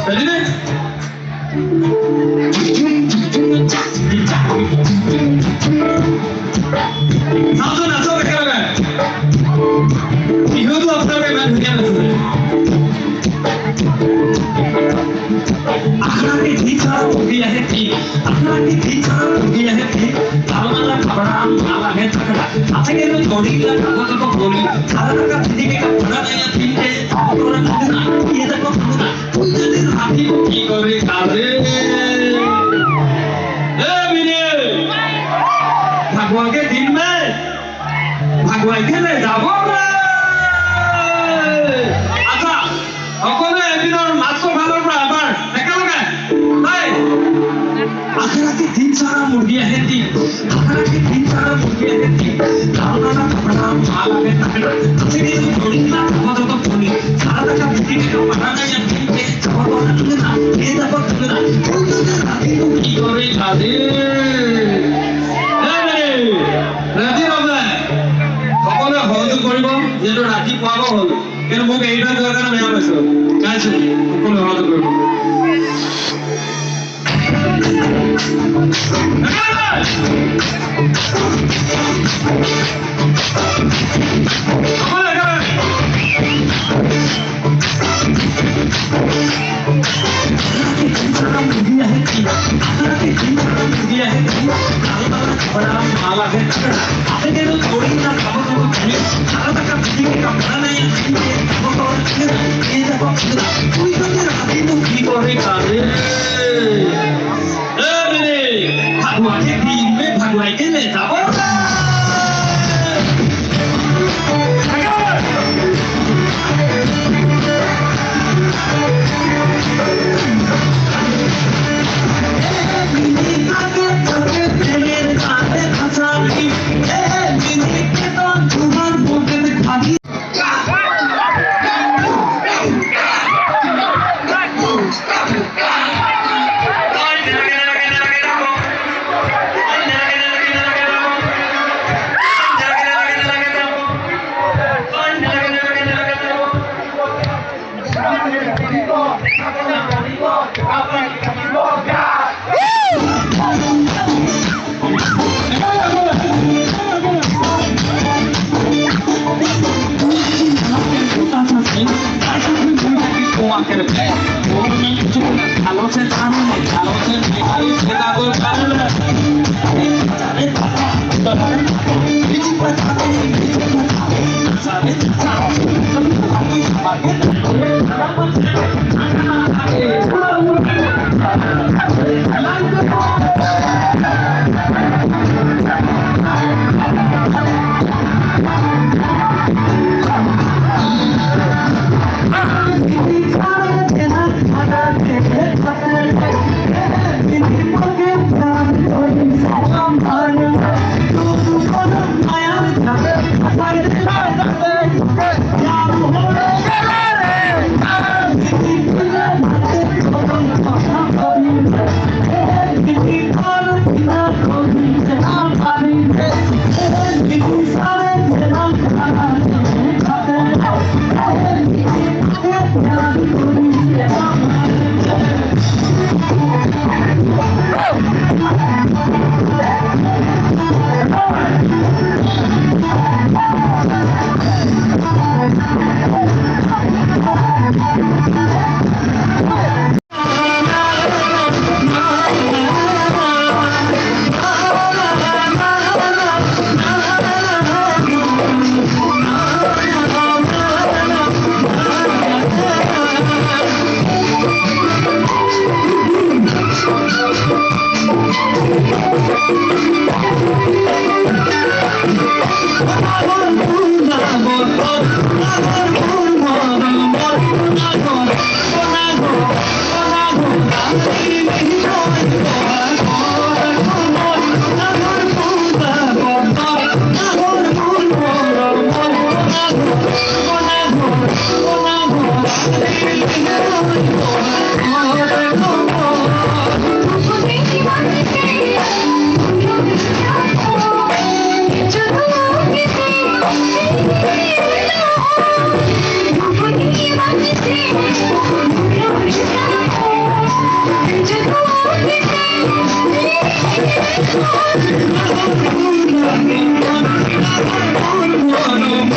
Ready? नाचो एकेलगे बिहुটো আপোনালোকে ইমান ধুনীয়া নাচিছে আখৰাকে ধীচা উগিয়া হে কি আখৰাকে ধীচা উগিয়া হে কি ভালমালা খবৰা মালাহে থাকলা আছেগে ন গড়িলা কাগজক গলি সারাটা পৃথিবী কা পড়া নাই তিনটে তোরা না ये দেখো না তুই যদি রাখি কি করে কাজে এ মিনে ভাগওয়াকে দিন মে ভাগওয়াই খেলে যাব রে আচ্ছা সকলে এদিনৰ নাচো ভালৰ পৰা এবাৰ একেলগে নাই আখৰাকে দিন সারা মুরগি আহেতি আখরাকে দিন সারা মুরগি আহেতি ভালমালা খবরা মালাহে থাকলা আছেগে ন গড়িলা কাগজক গলি সারাটা পৃথিবী কা পড়া নাই তিনটে জগৎ না এ দেখো না তুই যদি রাখি কি করে কাজে ৰাতি ৰবা সকলোৱে সহযোগ কৰিব যেটো ৰাতি পাব হ'ল কিন্তু মোক এইটা যোৱাৰ কাৰণে বেয়া পাইছো গাইছো সকলোৱে সহযোগ কৰিব ভাগুৱাই কেলে যাব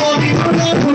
Thank you.